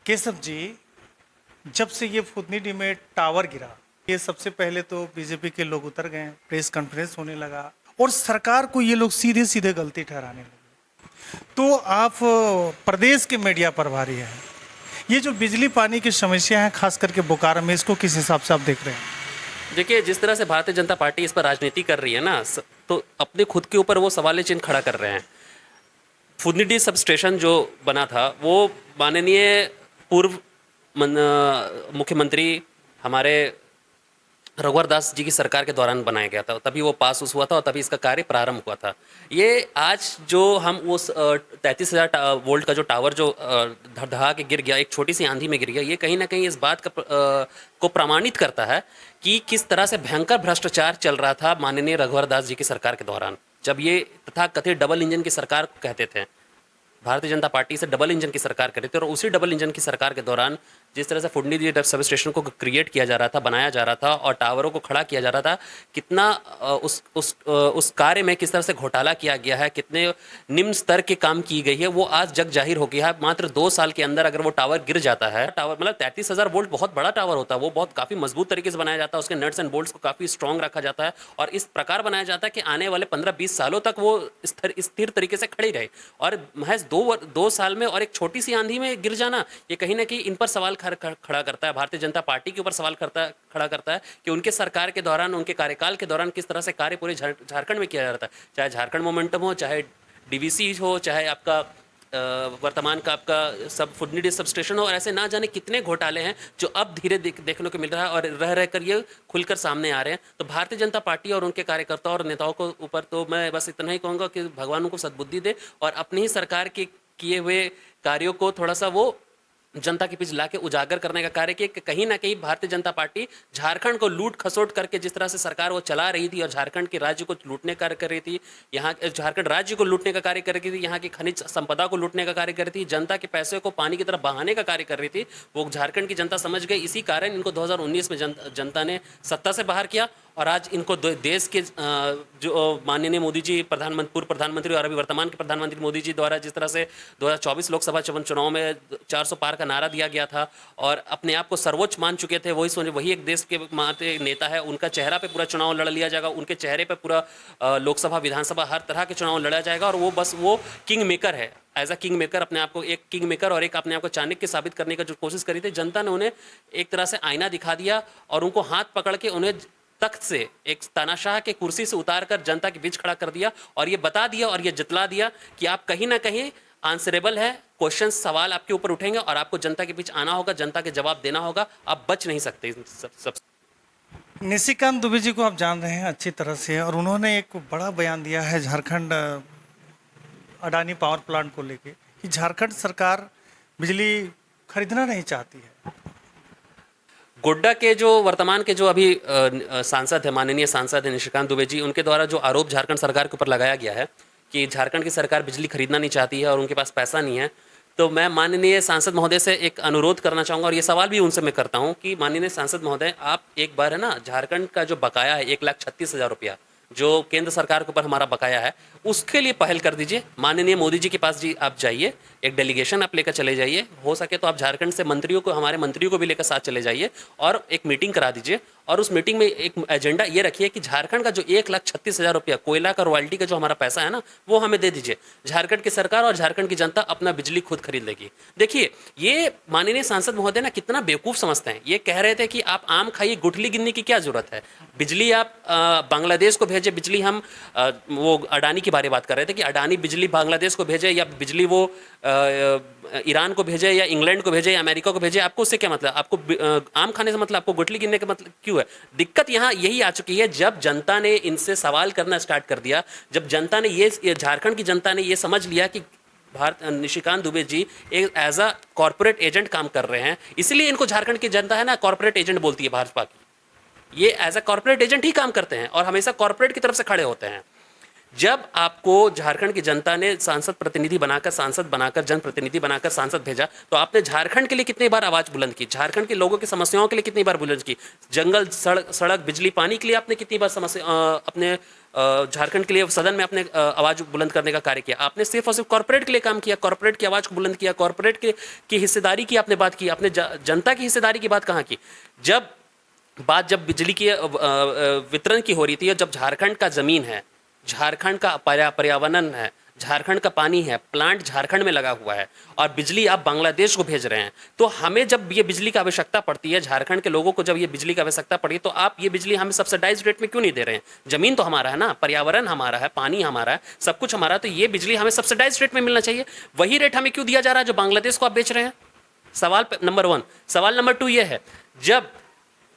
केशव जी, जब से ये फुदनीडी में टावर गिरा, ये सबसे पहले तो बीजेपी के लोग उतर गए, प्रेस कॉन्फ्रेंस होने लगा और सरकार को ये लोग सीधे सीधे गलती ठहराने लगे। तो आप प्रदेश के मीडिया प्रभारी हैं, ये जो बिजली पानी की समस्या है खास करके बोकारो में, इसको किस हिसाब से आप देख रहे हैं? देखिए, जिस तरह से भारतीय जनता पार्टी इस पर राजनीति कर रही है ना, तो अपने खुद के ऊपर वो सवाल चिन्ह खड़ा कर रहे हैं। फुदनीडी सब स्टेशन जो बना था वो माननीय पूर्व मुख्यमंत्री हमारे रघुवर दास जी की सरकार के दौरान बनाया गया था, तभी वो पास उस हुआ था और तभी इसका कार्य प्रारंभ हुआ था। ये आज जो हम उस 33,000 वोल्ट का जो टावर जो धड़धड़ा के गिर गया, एक छोटी सी आंधी में गिर गया, ये कहीं ना कहीं इस बात का को प्रमाणित करता है कि किस तरह से भयंकर भ्रष्टाचार चल रहा था माननीय रघुवर दास जी की सरकार के दौरान, जब ये तथाकथित डबल इंजन की सरकार कहते थे। भारतीय जनता पार्टी से डबल इंजन की सरकार कर रही थी और उसी डबल इंजन की सरकार के दौरान जिस तरह से फुदनीडी सब स्टेशन को क्रिएट किया जा रहा था, बनाया जा रहा था और टावरों को खड़ा किया जा रहा था, कितना उस कार्य में किस तरह से घोटाला किया गया है, कितने निम्न स्तर के काम की गई है, वो आज जग जाहिर हो गया है। मात्र 2 साल के अंदर अगर वो टावर गिर जाता है, टावर मतलब 33,000 वोल्ट बहुत बड़ा टावर होता है, वो बहुत काफ़ी मजबूत तरीके से बनाया जाता है, उसके नट्स एंड बोल्ट्स को काफ़ी स्ट्रॉन्ग रखा जाता है और इस प्रकार बनाया जाता है कि आने वाले 15-20 सालों तक वो स्थिर तरीके से खड़ी रहे। और महज 2 साल में और एक छोटी सी आंधी में गिर जाना, ये कहीं ना कहीं इन पर सवाल खड़ा करता है, भारतीय जनता पार्टी के ऊपर सवाल खड़ा करता है कि उनके सरकार के दौरान, उनके कार्यकाल के दौरान किस तरह से कार्य पूरे झारखंड में किया जा रहा था, चाहे झारखंड मोमेंटम हो, चाहे डीवीसी हो, चाहे आपका वर्तमान का आपका सब फुदनीडी सब स्टेशन हो, और ऐसे ना जाने कितने घोटाले हैं जो अब धीरे देखने को मिल रहा है और रह कर ये खुलकर सामने आ रहे हैं। तो भारतीय जनता पार्टी और उनके कार्यकर्ताओं और नेताओं को ऊपर तो मैं बस इतना ही कहूँगा कि भगवान उनको सद्बुद्धि दे और अपनी ही सरकार के किए हुए कार्यों को थोड़ा सा वो जनता के बीच लाके उजागर करने का कार्य किया कि कहीं ना कहीं भारतीय जनता पार्टी झारखंड को लूट खसोट करके जिस तरह से सरकार वो चला रही थी और झारखंड के राज्य को लूटने का कार्य कर रही थी, यहाँ झारखंड राज्य को लूटने का कार्य कर रही थी, यहाँ की खनिज संपदा को लूटने का कार्य कर रही थी, जनता के पैसे को पानी की तरफ बहाने का कार्य कर रही थी, वो झारखंड की जनता समझ गई। इसी कारण इनको 2019 में जनता ने सत्ता से बाहर किया और आज इनको देश के जो माननीय मोदी जी पूर्व प्रधानमंत्री और अभी वर्तमान के प्रधानमंत्री मोदी जी द्वारा जिस तरह से 2024 लोकसभा चुनाव में 400 पार का नारा दिया गया था और अपने आप को सर्वोच्च मान चुके थे, वही एक देश के माते नेता है, उनका चेहरा पे पूरा चुनाव लड़ लिया जाएगा, उनके चेहरे पे पूरा लोकसभा विधानसभा हर तरह के चुनाव लड़ा जाएगा और वो किंग मेकर है। एज अ किंग मेकर अपने आप को एक किंग मेकर और एक अपने आप को चाणक्य साबित करने का जो कोशिश करी थी, जनता ने उन्हें एक तरह से आईना दिखा दिया और उनको हाथ पकड़ के उन्हें तख्त से एक तानाशाह के कुर्सी से उतारकर जनता के बीच खड़ा कर दिया और ये बता दिया और ये जतला दिया कि आप कहीं ना कहीं आंसरेबल है। क्वेश्चन सवाल आपके ऊपर उठेंगे और आपको जनता के बीच आना होगा, जनता के जवाब देना होगा, आप बच नहीं सकते सब। निशिकांत दुबे जी को आप जान रहे हैं अच्छी तरह से और उन्होंने एक बड़ा बयान दिया है झारखंड अडानी पावर प्लांट को लेके कि झारखंड सरकार बिजली खरीदना नहीं चाहती है। गोड्डा के जो वर्तमान के जो अभी सांसद है, माननीय सांसद है निशिकांत दुबे जी, उनके द्वारा जो आरोप झारखंड सरकार के ऊपर लगाया गया है कि झारखंड की सरकार बिजली खरीदना नहीं चाहती है और उनके पास पैसा नहीं है, तो मैं माननीय सांसद महोदय से एक अनुरोध करना चाहूँगा और ये सवाल भी उनसे मैं करता हूँ कि माननीय सांसद महोदय, आप एक बार है ना झारखंड का जो बकाया है 1,36,000 रुपया जो केंद्र सरकार के ऊपर हमारा बकाया है, उसके लिए पहल कर दीजिए। माननीय मोदी जी के पास जी आप जाइए, एक डेलीगेशन आप लेकर चले जाइए, हो सके तो आप झारखंड से मंत्रियों को, हमारे मंत्रियों को भी लेकर साथ चले जाइए और एक मीटिंग करा दीजिए और उस मीटिंग में एक एजेंडा ये रखिए कि झारखंड का जो 1,36,000 रुपया कोयला का रॉयल्टी का जो हमारा पैसा है ना, वो हमें दे दीजिए। झारखंड की सरकार और झारखंड की जनता अपना बिजली खुद खरीद लेगी। देखिए, ये माननीय सांसद महोदय ना कितना बेवकूफ़ समझते हैं। ये कह रहे थे कि आप आम खाइए, गुठली गिनने की क्या जरूरत है, बिजली आप बांग्लादेश को भेजे, बिजली हम वो अडानी की बात कर रहे थे कि अडानी बिजली बांग्लादेश को भेजे या बिजली वो ईरान को भेजे या इंग्लैंड को भेजे या अमेरिका को भेजे, आपको उससे क्या मतलब? आपको आम खाने से मतलब, आपको गुठली गिनने का मतलब क्यों है? दिक्कत यहाँ यही आ चुकी है, जब जनता ने इनसे सवाल करना स्टार्ट कर दिया, जब जनता ने ये झारखंड की जनता ने ये समझ लिया कि निशिकांत दुबे जी एक एज अ कॉर्पोरेट एजेंट काम कर रहे हैं, इसलिए इनको झारखंड की जनता है ना कॉर्पोरेट एजेंट बोलती है भाजपा की। ये एज अ कॉर्पोरेट एजेंट ही काम करते हैं और हमेशा कॉर्पोरेट की तरफ से खड़े होते हैं। जब आपको झारखंड की जनता ने सांसद प्रतिनिधि बनाकर, सांसद बनाकर, जनप्रतिनिधि बनाकर सांसद भेजा, तो आपने झारखंड के लिए कितनी बार आवाज बुलंद की, झारखंड के लोगों की समस्याओं के लिए कितनी बार बुलंद की, जंगल, सड़क, बिजली, पानी के लिए आपने कितनी बार अपने झारखंड के लिए सदन में अपने आवाज बुलंद करने का कार्य किया। आपने सिर्फ और सिर्फ कॉर्पोरेट के लिए काम किया, कॉर्पोरेट की आवाज को बुलंद किया, कॉर्पोरेट की हिस्सेदारी की आपने बात की, आपने जनता की हिस्सेदारी की बात कहाँ की। जब बिजली की वितरण की हो रही थी, जब झारखंड का जमीन है, झारखंड का पर्यावरण है, झारखंड का पानी है, प्लांट झारखंड में लगा हुआ है, और बिजली आप बांग्लादेश को भेज रहे हैं, तो हमें जब ये बिजली की आवश्यकता पड़ती है, झारखंड के लोगों को जब ये बिजली की आवश्यकता पड़ी, तो आप ये बिजली हमें सब्सिडाइज रेट में क्यों नहीं दे रहे हैं। जमीन तो हमारा है ना, पर्यावरण हमारा है, पानी हमारा है, सब कुछ हमारा है, तो ये बिजली हमें सब्सिडाइज रेट में मिलना चाहिए। वही रेट हमें क्यों दिया जा रहा है जो बांग्लादेश को आप बेच रहे हैं। सवाल नंबर 1। सवाल नंबर 2 ये है, जब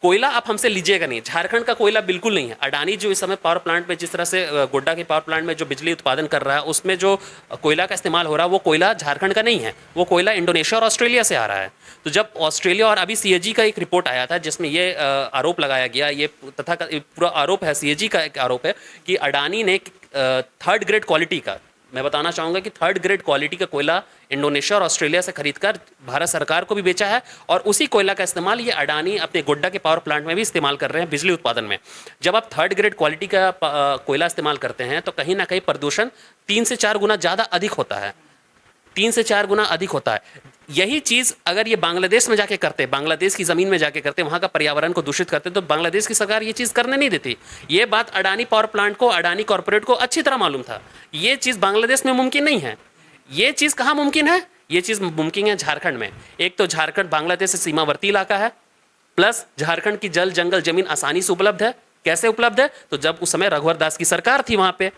कोयला आप हमसे लीजिएगा नहीं, झारखंड का कोयला बिल्कुल नहीं है। अडानी जो इस समय पावर प्लांट में, जिस तरह से गोड्डा के पावर प्लांट में जो बिजली उत्पादन कर रहा है, उसमें जो कोयला का इस्तेमाल हो रहा है, वो कोयला झारखंड का नहीं है, वो कोयला इंडोनेशिया और ऑस्ट्रेलिया से आ रहा है। तो जब ऑस्ट्रेलिया, और अभी सीएजी का एक रिपोर्ट आया था जिसमें ये आरोप लगाया गया, ये पूरा आरोप है, सीएजी का एक आरोप है कि अडानी ने थर्ड ग्रेड क्वालिटी का, मैं बताना चाहूँगा कि थर्ड ग्रेड क्वालिटी का कोयला इंडोनेशिया और ऑस्ट्रेलिया से खरीदकर भारत सरकार को भी बेचा है, और उसी कोयला का इस्तेमाल ये अडानी अपने गोड्डा के पावर प्लांट में भी इस्तेमाल कर रहे हैं बिजली उत्पादन में। जब आप थर्ड ग्रेड क्वालिटी का कोयला इस्तेमाल करते हैं, तो कहीं ना कहीं प्रदूषण 3 से 4 गुना ज़्यादा अधिक होता है, 3 से 4 गुना अधिक होता है। यही चीज़ अगर ये बांग्लादेश में जाके करते, बांग्लादेश की ज़मीन में जाके करते, वहाँ का पर्यावरण को दूषित करते, तो बांग्लादेश की सरकार ये चीज़ करने नहीं देती। ये बात अडानी पावर प्लांट को, अडानी कॉर्पोरेट को अच्छी तरह मालूम था। ये चीज़ बांग्लादेश में मुमकिन नहीं है। ये चीज़ कहाँ मुमकिन है? ये चीज़ मुमकिन है झारखंड में। एक तो झारखंड बांग्लादेश से सीमावर्ती इलाका है, प्लस झारखंड की जल, जंगल, जमीन आसानी से उपलब्ध है। कैसे उपलब्ध है? तो जब उस समय रघुवर दास की सरकार थी वहाँ पे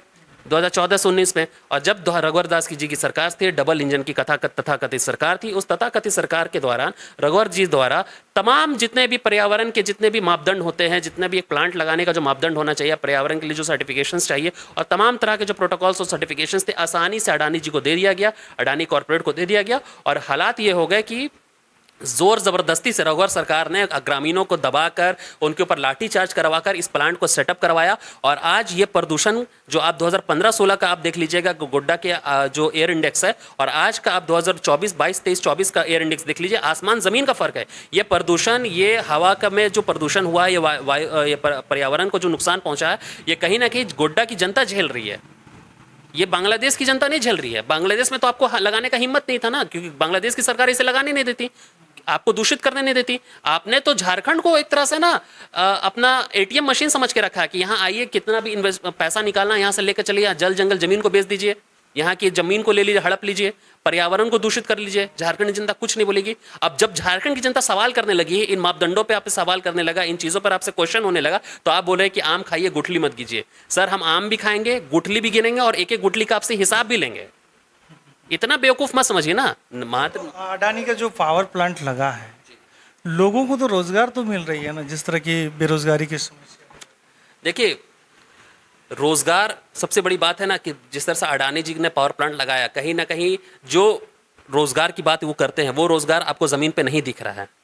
2014 से 19 में, और जब रघुवर दास जी की सरकार थी, डबल इंजन की तथाकथित सरकार थी, उस तथाकथित सरकार के दौरान रघुवर जी द्वारा तमाम जितने भी पर्यावरण के जितने भी मापदंड होते हैं, जितने भी एक प्लांट लगाने का जो मापदंड होना चाहिए, पर्यावरण के लिए जो सर्टिफिकेशंस चाहिए, और तमाम तरह के जो प्रोटोकॉल्स और सर्टिफिकेशंस थे, आसानी से अडानी जी को दे दिया गया, अडानी कॉर्पोरेट को दे दिया गया। और हालात ये हो गए कि जोर जबरदस्ती से रघुवर सरकार ने ग्रामीणों को दबाकर, उनके ऊपर लाठीचार्ज करवाकर इस प्लांट को सेटअप करवाया, और आज ये प्रदूषण जो आप 2015-16 का आप देख लीजिएगा गोड्डा के जो एयर इंडेक्स है, और आज का आप 2024, 22, 23, 24 का एयर इंडेक्स देख लीजिए, आसमान ज़मीन का फ़र्क है। ये प्रदूषण, ये हवा का में जो प्रदूषण हुआ है, ये पर्यावरण को जो नुकसान पहुँचा है, ये कहीं ना कहीं गोड्डा की जनता झेल रही है। ये बांग्लादेश की जनता नहीं झेल रही है। बांग्लादेश में तो आपको लगाने का हिम्मत नहीं था ना, क्योंकि बांग्लादेश की सरकार इसे लगाने नहीं देती, आपको दूषित करने नहीं देती। आपने तो झारखंड को एक तरह से ना अपना एटीएम मशीन समझ के रखा है कि यहाँ आइए, कितना भी पैसा निकालना यहाँ से लेकर चलिए, जल, जंगल, जमीन को बेच दीजिए, यहाँ की जमीन को ले लीजिए, हड़प लीजिए, पर्यावरण को दूषित कर लीजिए। झारखंड की जनता कुछ नहीं बोलेगी। अब जब झारखंड की जनता सवाल करने लगी, इन मापदंडों पे आपसे सवाल करने लगा, इन चीज़ों पर आपसे क्वेश्चन होने लगा, तो आप बोल रहे हैं कि आम खाइए, गुठली मत कीजिए। सर, हम आम भी खाएंगे, गुठली भी गिनेंगे, और एक एक गुठली का आपसे हिसाब भी लेंगे। इतना बेवकूफ़ मत समझिए ना। मात्र अडानी का जो पावर प्लांट लगा है, लोगों को तो रोजगार तो मिल रही है ना, जिस तरह की बेरोजगारी की समस्या। देखिए, रोजगार सबसे बड़ी बात है ना, कि जिस तरह से अडानी जी ने पावर प्लांट लगाया, कहीं ना कहीं जो रोजगार की बात वो करते हैं, वो रोजगार आपको ज़मीन पे नहीं दिख रहा है।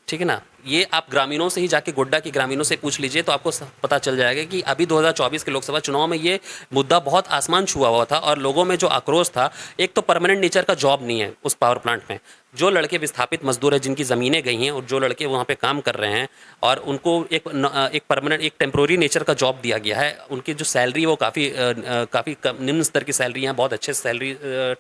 ठीक है ना। ये आप ग्रामीणों से ही जाके, गोड्डा के ग्रामीणों से पूछ लीजिए, तो आपको पता चल जाएगा कि अभी 2024 के लोकसभा चुनाव में ये मुद्दा बहुत आसमान छुआ हुआ था, और लोगों में जो आक्रोश था, एक तो परमानेंट नेचर का जॉब नहीं है उस पावर प्लांट में। जो लड़के विस्थापित मजदूर हैं, जिनकी ज़मीनें गई हैं, और जो लड़के वहाँ पे काम कर रहे हैं, और उनको एक परमानेंट, एक टेम्प्रोरी नेचर का जॉब दिया गया है। उनकी जो सैलरी वो काफ़ी निम्न स्तर की सैलरी है, बहुत अच्छे सैलरी,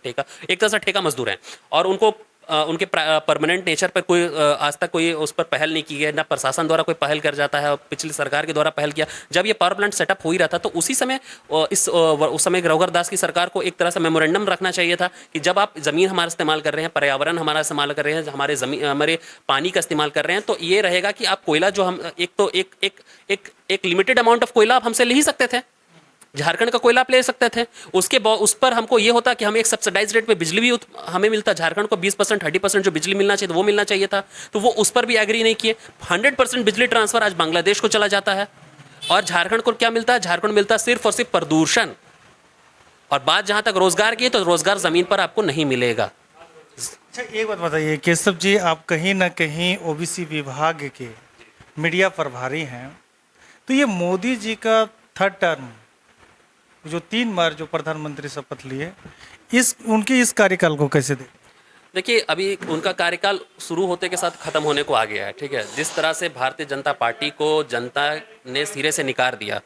ठेका, एक तरह से ठेका मजदूर हैं, और उनको उनके परमानेंट नेचर पर कोई आज तक कोई उस पर पहल नहीं की गई, ना प्रशासन द्वारा कोई पहल कर जाता है, पिछली सरकार के द्वारा पहल किया। जब ये पावर प्लांट सेटअप हो ही रहा था, तो उसी समय उस समय रघुवर दास की सरकार को एक तरह से मेमोरेंडम रखना चाहिए था कि जब आप ज़मीन हमारा इस्तेमाल कर रहे हैं, पर्यावरण हमारा इस्तेमाल कर रहे हैं, हमारे पानी का इस्तेमाल कर रहे हैं, तो ये रहेगा कि आप कोयला जो हम एक लिमिटेड अमाउंट ऑफ कोयला आप हमसे ले ही सकते थे। झारखंड का कोयला आप ले सकते थे, उस पर हमको ये होता कि हमें एक सब्सिडाइज रेट पे बिजली भी हमें मिलता। झारखंड को 20%, 30% जो बिजली मिलना चाहिए, तो वो मिलना चाहिए था, तो वो उस पर भी एग्री नहीं किए। 100% बिजली ट्रांसफर आज बांग्लादेश को चला जाता है, और झारखंड को क्या मिलता है? झारखंड मिलता है सिर्फ और सिर्फ प्रदूषण। और बात जहां तक रोजगार की, तो रोजगार जमीन पर आपको नहीं मिलेगा। अच्छा, एक बात बताइए केशव जी, आप कहीं ना कहीं ओबीसी विभाग के मीडिया प्रभारी हैं, तो ये मोदी जी का थर्ड टर्म जो 3 बार जो प्रधानमंत्री शपथ लिए, इस उनके इस कार्यकाल को कैसे देखते? देखिए, अभी उनका कार्यकाल शुरू होते के साथ खत्म होने को आ गया है, ठीक है। जिस तरह से भारतीय जनता पार्टी को जनता ने सिरे से निकार दिया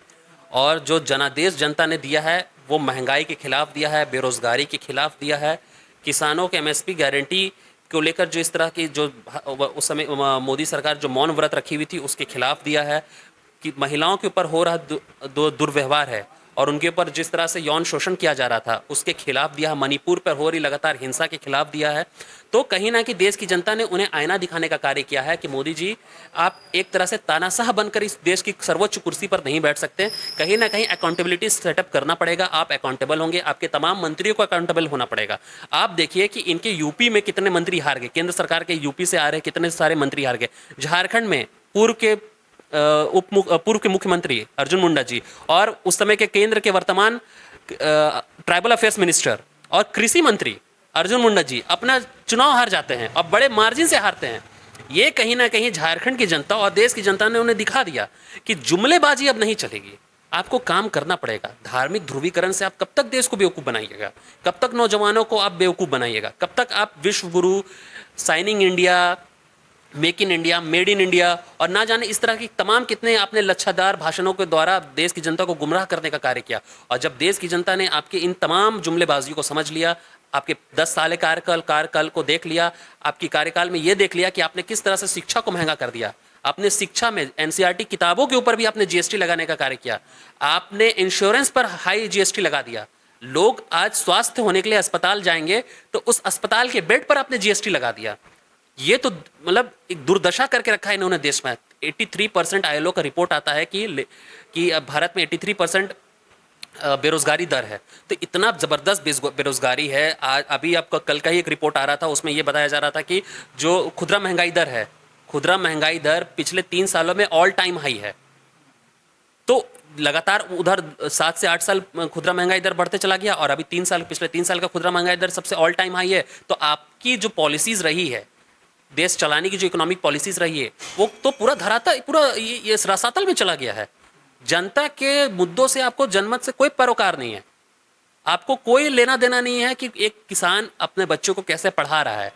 और जो जनादेश जनता ने दिया है वो महंगाई के खिलाफ दिया है, बेरोजगारी के खिलाफ दिया है, किसानों के एमएसपी गारंटी को लेकर जो इस तरह की जो उस समय मोदी सरकार जो मौन व्रत रखी हुई थी उसके खिलाफ दिया है, कि महिलाओं के ऊपर हो रहा दुर्व्यवहार है और उनके ऊपर जिस तरह से यौन शोषण किया जा रहा था उसके खिलाफ दिया है, मणिपुर पर हो रही लगातार हिंसा के खिलाफ दिया है। तो कहीं ना कहीं देश की जनता ने उन्हें आईना दिखाने का कार्य किया है कि मोदी जी, आप एक तरह से तानाशाह बनकर इस देश की सर्वोच्च कुर्सी पर नहीं बैठ सकते, कहीं ना कहीं अकाउंटेबिलिटी सेटअप करना पड़ेगा, आप अकाउंटेबल होंगे, आपके तमाम मंत्रियों को अकाउंटेबल होना पड़ेगा। आप देखिए कि इनके यूपी में कितने मंत्री हार गए, केंद्र सरकार के यूपी से आ रहे कितने सारे मंत्री हार गए। झारखंड में पूर्व के मुख्यमंत्री अर्जुन मुंडा जी और उस समय के केंद्र के वर्तमान ट्राइबल अफेयर्स मिनिस्टर और कृषि मंत्री अर्जुन मुंडा जी अपना चुनाव हार जाते हैं और बड़े मार्जिन से हारते हैं। ये कहीं ना कहीं झारखंड की जनता और देश की जनता ने उन्हें दिखा दिया कि जुमलेबाजी अब नहीं चलेगी, आपको काम करना पड़ेगा। धार्मिक ध्रुवीकरण से आप कब तक देश को बेवकूफ़ बनाइएगा, कब तक नौजवानों को आप बेवकूफ़ बनाइएगा, कब तक आप विश्व गुरु, signing India, make in India, made in India और ना जाने इस तरह की तमाम कितने आपने लच्छादार भाषणों के द्वारा देश की जनता को गुमराह करने का कार्य किया। और जब देश की जनता ने आपके इन तमाम जुमलेबाजियों को समझ लिया, आपके 10 साल कार्यकाल को देख लिया, आपकी कार्यकाल में ये देख लिया कि आपने किस तरह से शिक्षा को महंगा कर दिया, आपने शिक्षा में एनसीईआरटी किताबों के ऊपर भी आपने जीएसटी लगाने का कार्य किया, आपने इंश्योरेंस पर हाई जीएसटी लगा दिया। लोग आज स्वास्थ्य होने के लिए अस्पताल जाएंगे तो उस अस्पताल के बेड पर आपने जीएसटी लगा दिया। ये तो मतलब एक दुर्दशा करके रखा है इन्होंने देश में। 83% आईएलओ का रिपोर्ट आता है कि भारत में 83% बेरोजगारी दर है। तो इतना ज़बरदस्त बेरोजगारी है। आज अभी आपका कल का ही एक रिपोर्ट आ रहा था, उसमें ये बताया जा रहा था कि जो खुदरा महंगाई दर है, खुदरा महंगाई दर पिछले 3 सालों में ऑल टाइम हाई है। तो लगातार उधर 7 से 8 साल खुदरा महंगाई दर बढ़ते चला गया और अभी पिछले 3 साल का खुदरा महंगाई दर सबसे ऑल टाइम हाई है। तो आपकी जो पॉलिसीज रही है, देश चलाने की जो इकोनॉमिक पॉलिसीज रही है, वो तो पूरा ये रसातल में चला गया है। जनता के मुद्दों से आपको जनमत से कोई परोकार नहीं है, आपको कोई लेना देना नहीं है कि एक किसान अपने बच्चों को कैसे पढ़ा रहा है,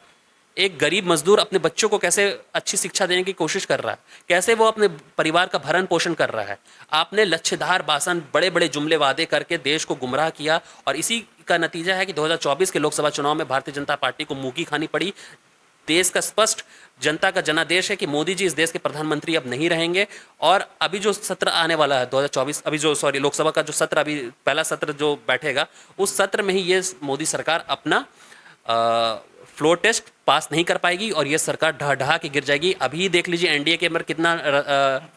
एक गरीब मजदूर अपने बच्चों को कैसे अच्छी शिक्षा देने की कोशिश कर रहा है, कैसे वो अपने परिवार का भरण पोषण कर रहा है। आपने लच्छेदार भाषण, बड़े बड़े जुमले वादे करके देश को गुमराह किया और इसी का नतीजा है कि 2024 के लोकसभा चुनाव में भारतीय जनता पार्टी को मुंह की खानी पड़ी। देश का स्पष्ट जनता का जनादेश है कि मोदी जी इस देश के प्रधानमंत्री अब नहीं रहेंगे और अभी जो सत्र आने वाला है 2024, लोकसभा का जो सत्र, अभी पहला सत्र जो बैठेगा, उस सत्र में ही ये मोदी सरकार अपना फ्लोर टेस्ट पास नहीं कर पाएगी और ये सरकार ढह के गिर जाएगी। अभी देख लीजिए एनडीए के अंदर कितना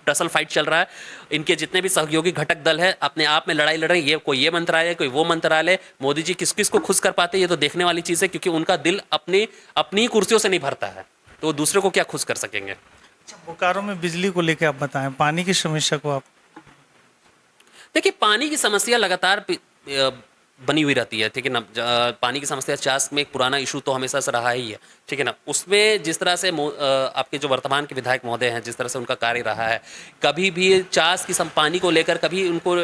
टसल फाइट चल रहा है। इनके जितने भी सहयोगी घटक दल है अपने आप में लड़ाई लड़ रहे हैं, ये कोई ये मंत्रालय, कोई वो मंत्रालय। मोदी जी किस किस को खुश कर पाते हैं ये तो देखने वाली चीज़ है, क्योंकि उनका दिल अपनी कुर्सियों से नहीं भरता है, तो वो दूसरे को क्या खुश कर सकेंगे। अच्छा, बोकारो में बिजली को लेकर आप बताएं, पानी की समस्या को आप। देखिए, पानी की समस्या लगातार बनी हुई रहती है, ठीक है ना। पानी की समस्या चास में एक पुराना इशू तो हमेशा से रहा ही है, ठीक है ना। उसमें जिस तरह से आपके जो वर्तमान के विधायक महोदय हैं, जिस तरह से उनका कार्य रहा है, कभी भी चास की पानी को लेकर कभी उनको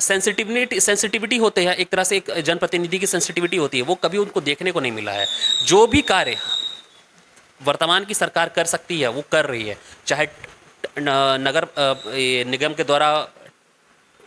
सेंसिटिविटी होते हैं, एक तरह से एक जनप्रतिनिधि की सेंसिटिविटी होती है, वो कभी उनको देखने को नहीं मिला है। जो भी कार्य वर्तमान की सरकार कर सकती है वो कर रही है, चाहे नगर निगम के द्वारा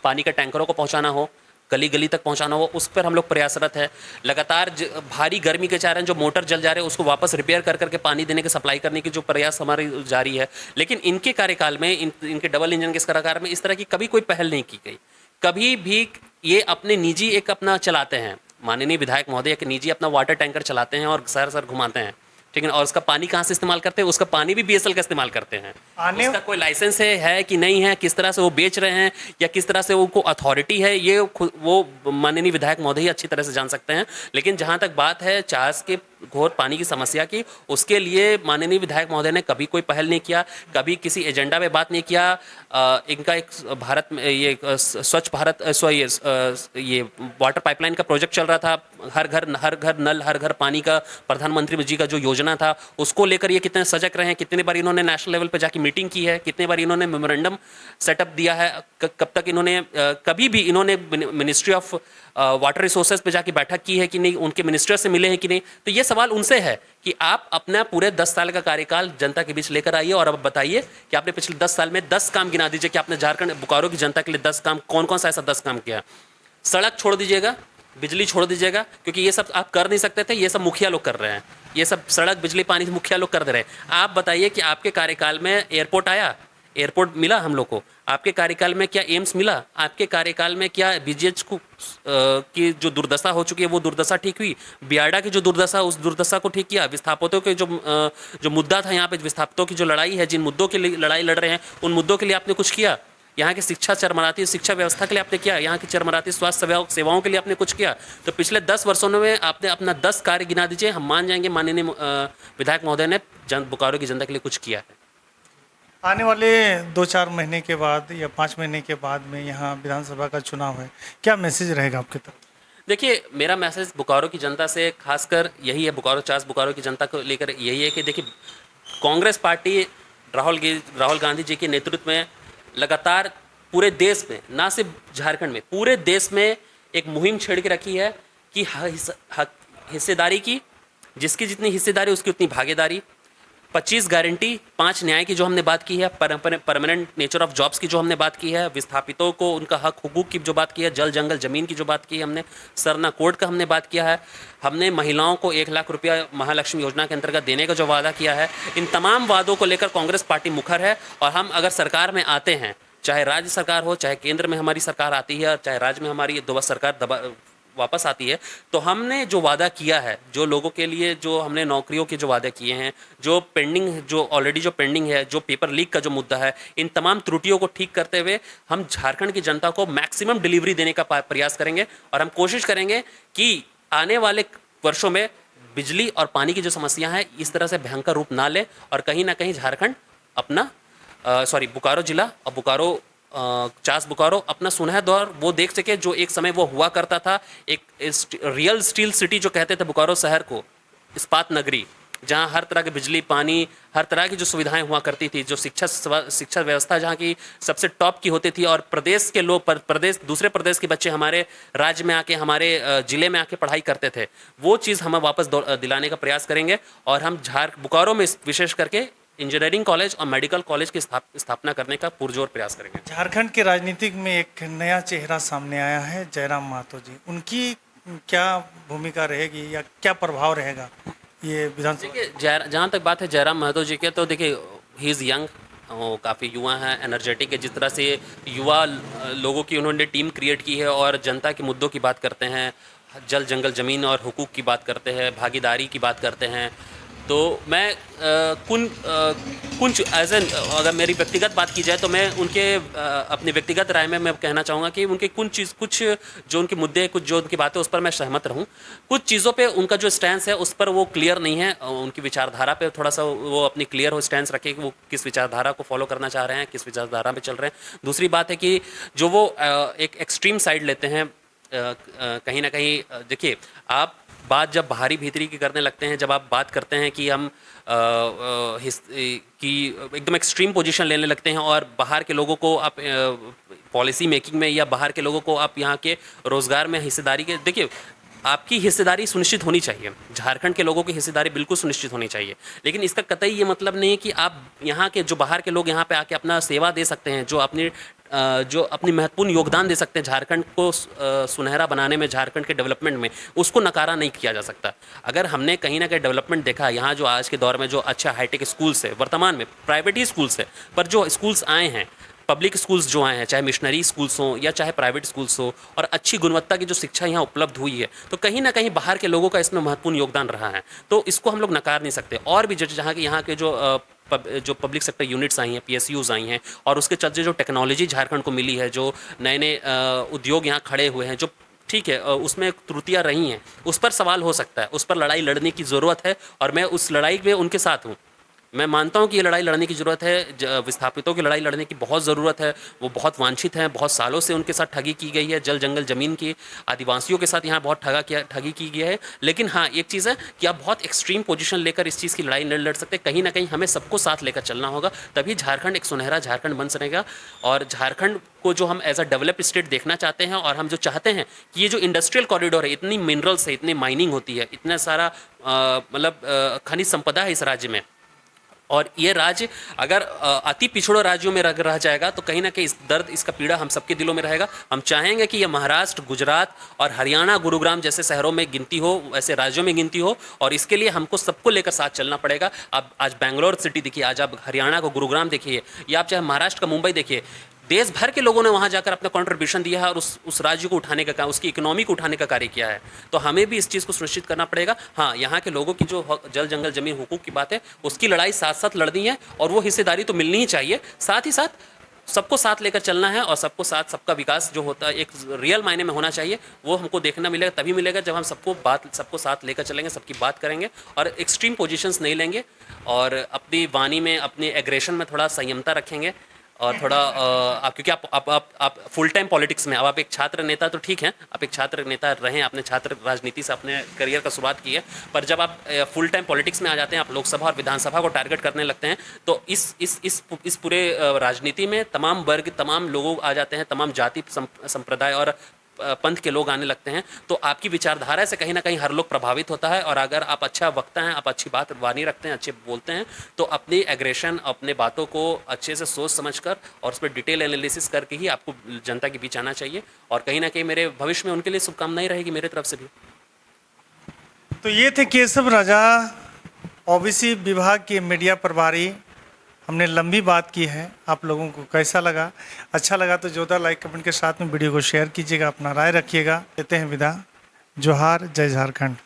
पानी के टैंकरों को पहुंचाना हो, गली गली तक पहुंचाना हो, उस पर हम लोग प्रयासरत है। लगातार भारी गर्मी के कारण जो मोटर जल जा रहे हैं उसको वापस रिपेयर कर करके पानी देने के सप्लाई करने की जो प्रयास हमारी जारी है। लेकिन इनके कार्यकाल में, इनके डबल इंजन के सरकार में इस तरह की कभी कोई पहल नहीं की गई। कभी भी ये अपने निजी एक अपना चलाते हैं, माननीय विधायक महोदय के निजी अपना वाटर टैंकर चलाते हैं और शहर घुमाते हैं, ठीक है। और उसका पानी कहाँ से इस्तेमाल करते हैं? उसका पानी भी बीएसएल का इस्तेमाल करते हैं। उसका कोई लाइसेंस है कि नहीं है, किस तरह से वो बेच रहे हैं या किस तरह से उनको अथॉरिटी है, ये वो माननीय विधायक महोदय ही अच्छी तरह से जान सकते हैं। लेकिन जहाँ तक बात है चास के घोर पानी की समस्या की, उसके लिए माननीय विधायक महोदय ने कभी कोई पहल नहीं किया, कभी किसी एजेंडा पे बात नहीं किया। इनका एक भारत में ये स्वच्छ भारत ये वाटर पाइपलाइन का प्रोजेक्ट चल रहा था, हर घर नल, हर घर पानी का प्रधानमंत्री जी का जो योजना था, उसको लेकर ये कितने सजग रहे हैं, कितने बार इन्होंने नेशनल लेवल पे जाके मीटिंग की है, कितने बार इन्होंने मेमोरेंडम सेटअप दिया है, कब तक इन्होंने कभी भी इन्होंने मिनिस्ट्री ऑफ वाटर रिसोर्सेज पे जाके बैठक की है कि नहीं, उनके मिनिस्टर से मिले हैं कि नहीं। तो ये सवाल उनसे है कि आप अपना पूरे 10 साल का कार्यकाल जनता के बीच लेकर आइए और अब बताइए कि आपने पिछले 10 साल में 10 काम गिना दीजिए कि आपने झारखंड बोकारो की जनता के लिए 10 काम, कौन कौन सा ऐसा 10 काम किया। सड़क छोड़ दीजिएगा, बिजली छोड़ दीजिएगा, क्योंकि ये सब आप कर नहीं सकते थे, ये सब मुखिया लोग कर रहे हैं। ये सब सड़क, बिजली, पानी मुखिया लोग कर दे रहे हैं। आप बताइए कि आपके कार्यकाल में एयरपोर्ट आया, एयरपोर्ट मिला हम लोग को? आपके कार्यकाल में क्या एम्स मिला? आपके कार्यकाल में क्या बीजीएच को की जो दुर्दशा हो चुकी है वो दुर्दशा ठीक हुई? बियाडा की जो दुर्दशा, उस दुर्दशा को ठीक किया? विस्थापितों के जो मुद्दा था यहाँ पे, विस्थापितों की जो लड़ाई है, जिन मुद्दों के लिए लड़ाई लड़ रहे हैं, उन मुद्दों के लिए आपने कुछ किया? यहाँ की शिक्षा चरमराती शिक्षा व्यवस्था के लिए आपने किया? यहाँ की चरमराती स्वास्थ्य सेवाओं के लिए आपने कुछ किया? तो पिछले 10 वर्षों में आपने अपना 10 कार्य गिना दीजिए, हम मान जाएंगे माननीय विधायक महोदय ने बोकारो की जनता के लिए कुछ किया है। आने वाले 2-4 महीने के बाद या 5 महीने के बाद में यहाँ विधानसभा का चुनाव है, क्या मैसेज रहेगा आपके तरफ? देखिए, मेरा मैसेज बोकारो की जनता से खासकर यही है, बोकारो की जनता को लेकर यही है कि देखिए, कांग्रेस पार्टी राहुल गांधी जी के नेतृत्व में लगातार पूरे देश में, ना सिर्फ झारखंड में, पूरे देश में एक मुहिम छेड़ के रखी है कि हिस्सेदारी की, जिसकी जितनी हिस्सेदारी उसकी उतनी भागीदारी, 25 गारंटी, 5 न्याय की जो हमने बात की है, परमानेंट नेचर ऑफ जॉब्स की जो हमने बात की है, विस्थापितों को उनका हक हुकूक की जो बात की है, जल जंगल जमीन की जो बात की है हमने, सरना कोड का हमने बात किया है, हमने महिलाओं को 1 लाख रुपया महालक्ष्मी योजना के अंतर्गत देने का जो वादा किया है। इन तमाम वादों को लेकर कांग्रेस पार्टी मुखर है और हम अगर सरकार में आते हैं, चाहे राज्य सरकार हो, चाहे केंद्र में हमारी सरकार आती है, चाहे राज्य में हमारी दोबारा सरकार वापस आती है, तो हमने जो वादा किया है, जो लोगों के लिए जो हमने नौकरियों के जो वादे किए हैं, जो पेंडिंग, जो ऑलरेडी जो पेंडिंग है, जो पेपर लीक का जो मुद्दा है, इन तमाम त्रुटियों को ठीक करते हुए हम झारखंड की जनता को मैक्सिमम डिलीवरी देने का प्रयास करेंगे और हम कोशिश करेंगे कि आने वाले वर्षों में बिजली और पानी की जो समस्या है इस तरह से भयंकर रूप ना ले और कहीं ना कहीं झारखंड अपना बोकारो जिला और बोकारो अपना सुनहरा दौर वो देख सके जो एक समय वो हुआ करता था, एक रियल स्टील सिटी जो कहते थे बोकारो शहर को, इस्पात नगरी, जहाँ हर तरह की बिजली, पानी, हर तरह की जो सुविधाएं हुआ करती थी, जो शिक्षा व्यवस्था जहाँ की सबसे टॉप की होती थी और प्रदेश के लोग दूसरे प्रदेश के बच्चे हमारे राज्य में आके, हमारे जिले में आके पढ़ाई करते थे, वो चीज़ हमें वापस दिलाने का प्रयास करेंगे और हम बोकारो में विशेष करके इंजीनियरिंग कॉलेज और मेडिकल कॉलेज की स्थापना करने का पुरजोर प्रयास करेंगे। झारखंड के राजनीतिक में एक नया चेहरा सामने आया है, जयराम महतो जी, उनकी क्या भूमिका रहेगी या क्या प्रभाव रहेगा ये विधानसभा? देखिए, जहाँ तक बात है जयराम महतो जी के, तो देखिए ही इज़ यंग, वो काफ़ी युवा हैं, एनर्जेटिक है। जिस तरह से युवा लोगों की उन्होंने टीम क्रिएट की है और जनता के मुद्दों की बात करते हैं, जल जंगल ज़मीन और हुकूक की बात करते हैं, भागीदारी की बात करते हैं, तो मैं कुछ एज एन अगर मेरी व्यक्तिगत बात की जाए तो मैं उनके अपनी व्यक्तिगत राय में मैं कहना चाहूँगा कि उनके कुछ जो उनके मुद्दे, कुछ जो उनकी बातें, उस पर मैं सहमत रहूँ। कुछ चीज़ों पे उनका जो स्टैंस है उस पर वो क्लियर नहीं है, उनकी विचारधारा पे थोड़ा सा वो अपनी क्लियर हो स्टैंस रखे कि वो किस विचारधारा को फॉलो करना चाह रहे हैं, किस विचारधारा में चल रहे हैं। दूसरी बात है कि जो वो एक एक्सट्रीम साइड लेते हैं, कहीं ना कहीं देखिए, आप बात जब बाहरी भीतरी की करने लगते हैं, जब आप बात करते हैं कि हम कि एकदम एक्सट्रीम पोजीशन लेने लगते हैं और बाहर के लोगों को आप पॉलिसी मेकिंग में या बाहर के लोगों को आप यहाँ के रोज़गार में हिस्सेदारी के, देखिए आपकी हिस्सेदारी सुनिश्चित होनी चाहिए, झारखंड के लोगों की हिस्सेदारी बिल्कुल सुनिश्चित होनी चाहिए, लेकिन इसका कतई ये मतलब नहीं है कि आप यहाँ के जो बाहर के लोग यहाँ पे आके अपना सेवा दे सकते हैं, जो अपनी महत्वपूर्ण योगदान दे सकते हैं झारखंड को सुनहरा बनाने में, झारखंड के डेवलपमेंट में, उसको नकारा नहीं किया जा सकता। अगर हमने कहीं ना कहीं डेवलपमेंट देखा यहाँ, जो आज के दौर में जो अच्छा हाईटेक स्कूल्स है, वर्तमान में प्राइवेट ही स्कूल्स है, पर जो स्कूल्स आए हैं, पब्लिक स्कूल्स जो आए हैं, चाहे मिशनरी स्कूल्स हों या चाहे प्राइवेट स्कूल्स हो, और अच्छी गुणवत्ता की जो शिक्षा यहाँ उपलब्ध हुई है, तो कहीं ना कहीं बाहर के लोगों का इसमें महत्वपूर्ण योगदान रहा है, तो इसको हम लोग नकार नहीं सकते। और भी जहाँ के यहाँ के जो पब्लिक सेक्टर यूनिट्स आई हैं, PSUs आई हैं, और उसके चलते जो टेक्नोलॉजी झारखंड को मिली है, जो नए नए उद्योग यहाँ खड़े हुए हैं, जो ठीक है उसमें त्रुटियां रही हैं, उस पर सवाल हो सकता है, उस पर लड़ाई लड़ने की ज़रूरत है और मैं उस लड़ाई में उनके साथ हूँ। मैं मानता हूँ कि ये लड़ाई लड़ने की ज़रूरत है, विस्थापितों की लड़ाई लड़ने की बहुत ज़रूरत है। वो बहुत वांछित हैं, बहुत सालों से उनके साथ ठगी की गई है, जल जंगल ज़मीन की, आदिवासियों के साथ यहाँ बहुत ठगी की गई है। लेकिन हाँ, एक चीज़ है कि आप बहुत एक्सट्रीम पोजीशन लेकर इस चीज़ की लड़ाई नहीं लड़ सकते। कहीं ना कहीं हमें सबको साथ लेकर चलना होगा, तभी झारखंड एक सुनहरा झारखंड बन सकेगा। और झारखंड को जो हम एज अ डेवलप स्टेट देखना चाहते हैं, और हम जो चाहते हैं कि ये जो इंडस्ट्रियल कॉरिडोर है, इतनी मिनरल्स है, इतनी माइनिंग होती है, इतना सारा मतलब खनिज संपदा है इस राज्य में, और ये राज्य अगर अति पिछड़ों राज्यों में रह जाएगा तो कहीं ना कहीं इस दर्द, इसका पीड़ा हम सबके दिलों में रहेगा। हम चाहेंगे कि ये महाराष्ट्र, गुजरात और हरियाणा, गुरुग्राम जैसे शहरों में गिनती हो, ऐसे राज्यों में गिनती हो, और इसके लिए हमको सबको लेकर साथ चलना पड़ेगा। आप आज बेंगलोर सिटी देखिए, आज आप हरियाणा को गुरुग्राम देखिए, या आप चाहे महाराष्ट्र का मुंबई देखिए, देश भर के लोगों ने वहाँ जाकर अपना कंट्रीब्यूशन दिया है और उस राज्य को उठाने का काम, उसकी इकोनॉमी को उठाने का कार्य किया है। तो हमें भी इस चीज़ को सुनिश्चित करना पड़ेगा। हाँ, यहाँ के लोगों की जो जल जंगल जमीन हुकूक की बात है, उसकी लड़ाई साथ साथ लड़नी है, और वो हिस्सेदारी तो मिलनी ही चाहिए। साथ ही साथ सबको साथ लेकर चलना है, और सबको साथ, सबका विकास जो होता है एक रियल मायने में होना चाहिए, वो हमको देखना मिलेगा, तभी मिलेगा जब हम सबको साथ लेकर चलेंगे, सबकी बात करेंगे और एक्सट्रीम पोजीशंस नहीं लेंगे, और अपनी वाणी में, अपनी एग्रेशन में थोड़ा संयमता रखेंगे। और थोड़ा आप, क्योंकि आप फुल टाइम पॉलिटिक्स में, अब आप एक छात्र नेता तो ठीक है, आप एक छात्र नेता रहे, आपने छात्र राजनीति से अपने करियर का शुरुआत की है, पर जब आप फुल टाइम पॉलिटिक्स में आ जाते हैं, आप लोकसभा और विधानसभा को टारगेट करने लगते हैं, तो इस पूरे राजनीति में तमाम वर्ग, तमाम लोग आ जाते हैं, तमाम जाति संप्रदाय और पंथ के लोग आने लगते हैं। तो आपकी विचारधारा से कहीं ना कहीं हर लोग प्रभावित होता है, और अगर आप अच्छा वक्ता हैं, आप अच्छी बात वाणी रखते हैं, अच्छे बोलते हैं, तो अपनी एग्रेशन, अपने बातों को अच्छे से सोच समझकर और उस पर डिटेल एनालिसिस करके ही आपको जनता के बीच आना चाहिए। और कहीं ना कहीं मेरे भविष्य में उनके लिए शुभकामनाएं रहेगी मेरे तरफ से भी। तो ये थे केशव राजा, ओबीसी विभाग के मीडिया प्रभारी। हमने लंबी बात की है, आप लोगों को कैसा लगा? अच्छा लगा तो जोरदार लाइक कमेंट के साथ में वीडियो को शेयर कीजिएगा, अपना राय रखिएगा। देते हैं विदा। जोहार, जय झारखंड।